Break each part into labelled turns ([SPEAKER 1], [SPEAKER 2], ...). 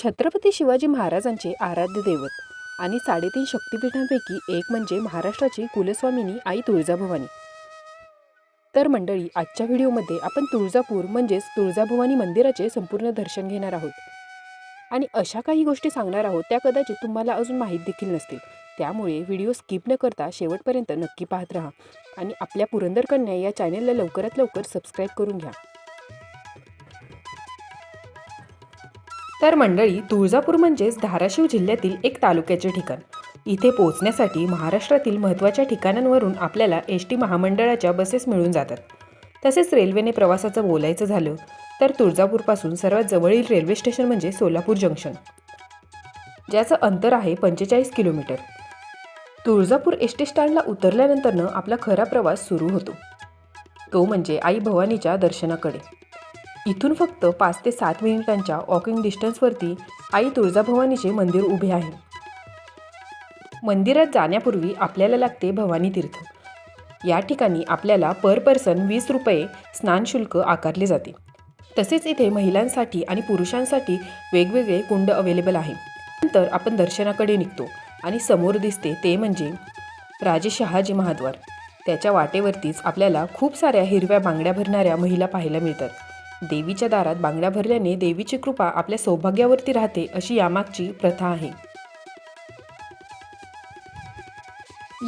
[SPEAKER 1] छत्रपती शिवाजी महाराजांचे आराध्य दैवत आणि 3.5 शक्तिपीठांपैकी एक म्हणजे महाराष्ट्राची कुलस्वामिनी आई तुळजाभवानी। तर मंडळी, आजच्या व्हिडिओमध्ये आपण तुळजापूर म्हणजेच तुळजाभवानी मंदिराचे संपूर्ण दर्शन घेणार आहोत आणि अशा काही गोष्टी सांगणार आहोत त्या कदाचित तुम्हाला अजून माहीत देखील नसतील। त्यामुळे व्हिडिओ स्किप न करता शेवटपर्यंत नक्की पाहत राहा आणि आपल्या पुरंदर कन्या या चॅनेलला लवकरात लवकर सबस्क्राईब करून घ्या। तर मंडळी, तुळजापूर म्हणजेच धाराशिव जिल्ह्यातील एक तालुक्याचे ठिकाण। इथे पोहोचण्यासाठी महाराष्ट्रातील महत्त्वाच्या ठिकाणांवरून आपल्याला एसटी महामंडळाच्या बसेस मिळून जातात। तसेच रेल्वेने प्रवासाचं बोलायचं झालं तर तुळजापूरपासून सर्वात जवळील रेल्वे स्टेशन म्हणजे सोलापूर जंक्शन, ज्याचं अंतर आहे 45 किलोमीटर। तुळजापूर एसटी स्टँडला उतरल्यानंतरनं आपला खरा प्रवास सुरू होतो, तो म्हणजे आई भवानीच्या दर्शनाकडे। इथून फक्त 5 ते 7 मिनिटांच्या वॉकिंग डिस्टन्सवरती आई तुळजाभवानीचे मंदिर उभे आहे। मंदिरात जाण्यापूर्वी आपल्याला लागते भवानी तीर्थ। या ठिकाणी आपल्याला पर पर्सन 20 रुपये स्नान शुल्क आकारले जाते। तसेच इथे महिलांसाठी आणि पुरुषांसाठी वेगवेगळे कुंड अवेलेबल आहे। नंतर आपण दर्शनाकडे निघतो आणि समोर दिसते ते म्हणजे राजे शहाजी महाद्वार। त्याच्या वाटेवरतीच आपल्याला खूप साऱ्या हिरव्या बांगड्या भरणाऱ्या महिला पाहायला मिळतात। देवीच्या दारात बांगड्या भरल्याने देवीची कृपा आपल्या सौभाग्यावरती राहते, अशी यामागची प्रथा आहे।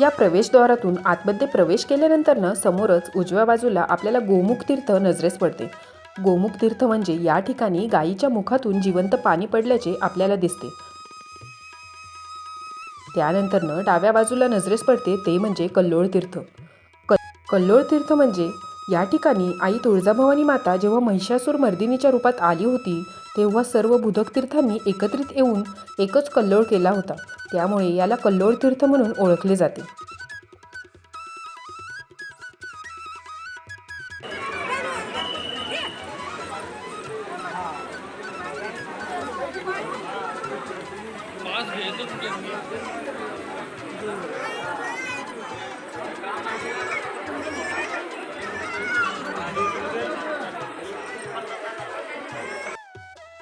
[SPEAKER 1] या प्रवेशद्वारातून आतमध्ये प्रवेश केल्यानंतरनं समोरच उजव्या बाजूला आपल्याला गोमुख तीर्थ नजरेस पडते। गोमुख तीर्थ म्हणजे या ठिकाणी गायीच्या मुखातून जिवंत पाणी पडल्याचे आपल्याला दिसते। त्यानंतरनं डाव्या बाजूला नजरेस पडते ते म्हणजे कल्लोळ तीर्थ। कल्लोळ तीर्थ म्हणजे या ठिकाणी आई तुळजाभवानी माता जेव्हा महिषासूर मर्दिनीच्या रूपात आली होती तेव्हा सर्व बुधक तीर्थांनी एकत्रित येऊन एकच कल्लोळ केला होता, त्यामुळे याला कल्लोळ तीर्थ म्हणून ओळखले जाते।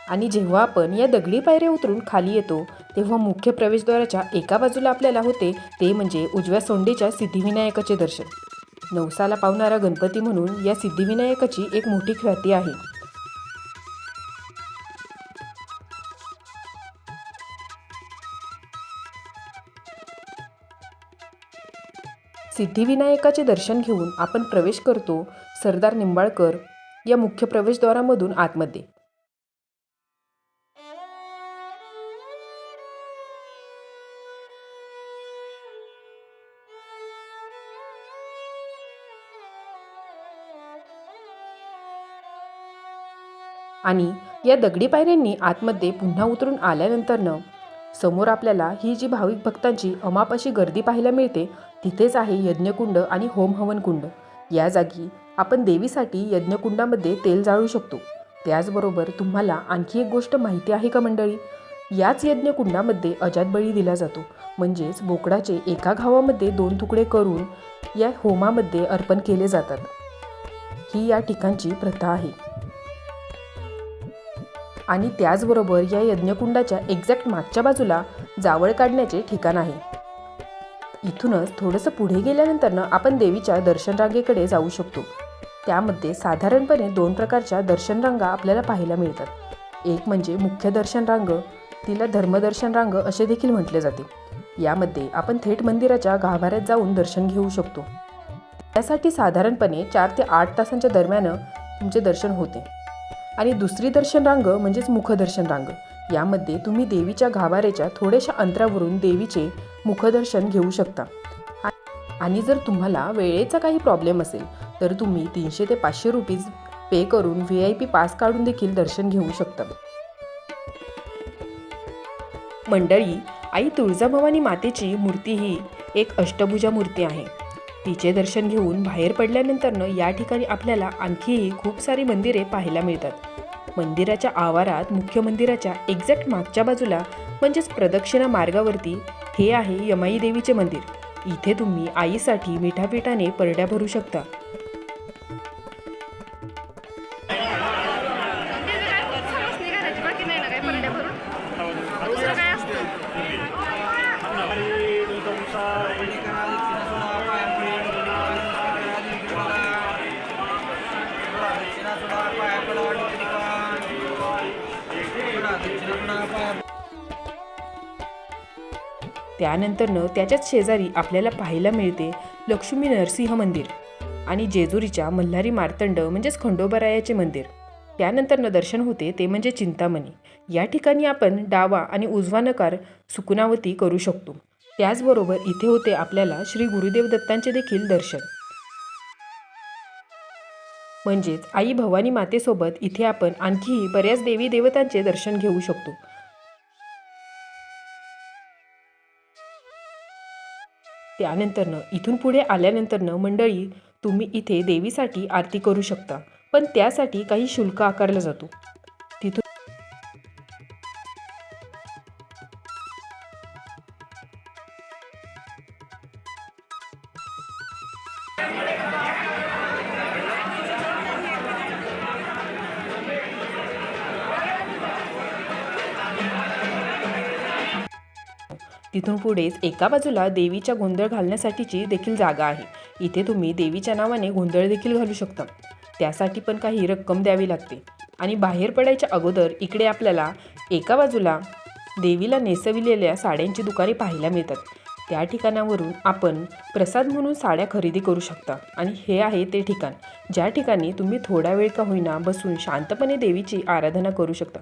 [SPEAKER 1] आणि जेव्हा आपण या दगडी पायऱ्या उतरून खाली येतो तेव्हा मुख्य प्रवेशद्वाराच्या एका बाजूला आपल्याला होते ते म्हणजे उजव्या सोंडेच्या सिद्धिविनायकाचे दर्शन। नवसाला पावणारा गणपती म्हणून या सिद्धिविनायकाची एक मोठी ख्याती आहे। सिद्धिविनायकाचे दर्शन घेऊन आपण प्रवेश करतो सरदार निंबाळकर या मुख्य प्रवेशद्वारामधून आतमध्ये। आणि या दगडी पायऱ्यांनी आतमध्ये पुन्हा उतरून आल्यानंतरनं समोर आपल्याला ही जी भाविक भक्तांची अमाप अशी गर्दी पाहायला मिळते तिथेच आहे यज्ञकुंड आणि होम हवन कुंड। या जागी आपण देवीसाठी यज्ञकुंडामध्ये तेल जाळू शकतो। त्याचबरोबर तुम्हाला आणखी एक गोष्ट माहिती आहे का मंडळी? याच यज्ञकुंडामध्ये अजात बळी दिला जातो, म्हणजेच बोकडाचे एका घावामध्ये 2 तुकडे करून या होमामध्ये अर्पण केले जातात। ही या ठिकाणची प्रथा आहे। आणि त्याचबरोबर या यज्ञकुंडाच्या एक्झॅक्ट मागच्या बाजूला जावळ काढण्याचे ठिकाण आहे। इथूनच थोडंसं पुढे गेल्यानंतरनं आपण देवीच्या दर्शन रांगेकडे जाऊ शकतो। त्यामध्ये साधारणपणे 2 प्रकारच्या दर्शन रांगा आपल्याला पाहायला मिळतात। एक म्हणजे मुख्य दर्शन रांग, तिला धर्मदर्शन रांग असे देखील म्हटले जाते। यामध्ये आपण थेट मंदिराच्या गाभाऱ्यात जाऊन दर्शन घेऊ शकतो। त्यासाठी साधारणपणे 4 ते 8 तासांच्या दरम्यान तुमचे दर्शन होते। आणि दुसरी दर्शन रांग म्हणजेच मुखदर्शन रांग, यामध्ये तुम्ही देवीच्या गाभाऱ्याच्या थोड्याशा अंतरावरून देवीचे मुखदर्शन घेऊ शकता। आणि जर तुम्हाला वेळेचा काही प्रॉब्लेम असेल तर तुम्ही 300 ते 500 रुपीज पे करून VIP पास काढून देखील दर्शन घेऊ शकता। मंडळी, आई तुळजाभवानी मातेची मूर्ती ही एक अष्टभुजा मूर्ती आहे। तिचे दर्शन घेऊन बाहेर पडल्यानंतरनं या ठिकाणी आपल्याला आणखीही खूप सारी मंदिरे पाहायला मिळतात। मंदिराच्या आवारात मुख्य मंदिराच्या एक्झॅक्ट मागच्या बाजूला म्हणजेच प्रदक्षिणा मार्गावरती हे आहे यमाई देवीचे मंदिर। इथे तुम्ही आईसाठी मिठापीठाने परड्या भरू शकता।
[SPEAKER 2] दुसरं काय असतं?
[SPEAKER 1] त्यानंतरनं त्याच्याच शेजारी आपल्याला पाहायला मिळते लक्ष्मी नरसिंह मंदिर आणि जेजुरीच्या मल्हारी मार्तंड म्हणजेच खंडोबारायाचे मंदिर. त्यानंतरनं दर्शन होते ते म्हणजे चिंतामणी. या ठिकाणी आपण डावा आणि उजवा नकार सुकुनावती करू शकतो. त्याचबरोबर इथे होते आपल्याला श्री गुरुदेव दत्तांचे देखील दर्शन. म्हणजेच आई भवानी मातेसोबत इथे आपण आणखीही बऱ्याच देवी देवतांचे दर्शन घेऊ शकतो. त्यानंतरनं इथून पुढे आल्यानंतरनं मंडळी तुम्ही इथे देवीसाठी आरती करू शकता, पण त्यासाठी काही शुल्क आकारला जातो. तिथून तिथून पुढेच एका बाजूला देवीच्या गोंधळ घालण्यासाठीची देखील जागा आहे. इथे तुम्ही देवीच्या नावाने गोंधळ देखील घालू शकता. त्यासाठी पण काही रक्कम द्यावी लागते. आणि बाहेर पडायच्या अगोदर इकडे आपल्याला एका बाजूला देवीला नेसविलेल्या साड्यांची दुकाने पाहायला मिळतात. त्या ठिकाणावरून आपण प्रसाद म्हणून साड्या खरेदी करू शकता. आणि हे आहे ते ठिकाण ज्या ठिकाणी तुम्ही थोडा वेळ का होईना बसून शांतपणे देवीची आराधना करू शकता.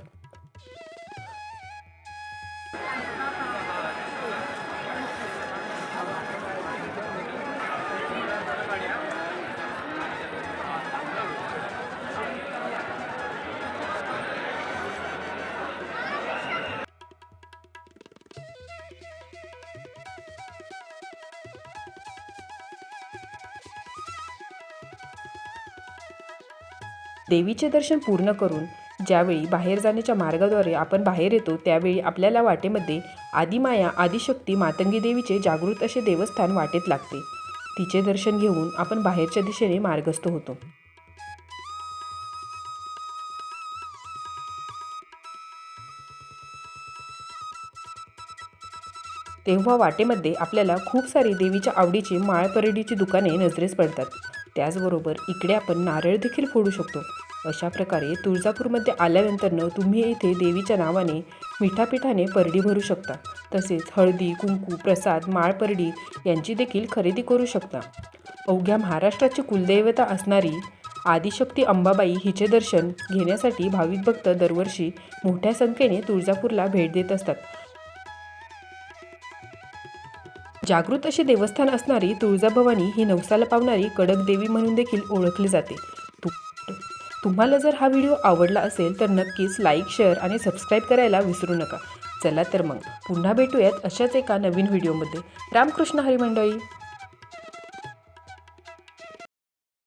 [SPEAKER 1] देवीचे दर्शन पूर्ण करून ज्यावेळी बाहेर जाण्याच्या मार्गाद्वारे आपण बाहेर येतो त्यावेळी आपल्याला वाटेमध्ये आदिमाया आदिशक्ती मातंगी देवीचे जागृत असे देवस्थान वाटेत लागते. तिचे दर्शन घेऊन आपण बाहेरच्या दिशेने मार्गस्थ होतो. तेव्हा वाटेमध्ये आपल्याला खूप सारी देवीच्या आवडीची माळपरडीची दुकाने नजरेस पडतात. त्याचबरोबर इकडे आपण नारळ देखील फोडू शकतो. अशा प्रकारे तुळजापूरमध्ये आल्यानंतरनं तुम्ही इथे देवीच्या नावाने मिठापिठाने परडी भरू शकता. तसेच हळदी कुंकू प्रसाद माळपरडी यांची देखील खरेदी करू शकता. अवघ्या महाराष्ट्राची कुलदैवता असणारी आदिशक्ती अंबाबाई हिचे दर्शन घेण्यासाठी भाविक भक्त दरवर्षी मोठ्या संख्येने तुळजापूरला भेट देत असतात. जागृत असे देवस्थान असणारी तुळजाभवानी ही नवसाला पावणारी कडक देवी म्हणून देखील ओळखली जाते. तुम्हाला जर हा व्हिडिओ आवडला असेल तर नक्कीच लाईक शेअर आणि सबस्क्राईब करायला विसरू नका. चला तर मग पुन्हा भेटूयात अशाच एका नवीन व्हिडिओमध्ये. रामकृष्ण हरी मंडळी.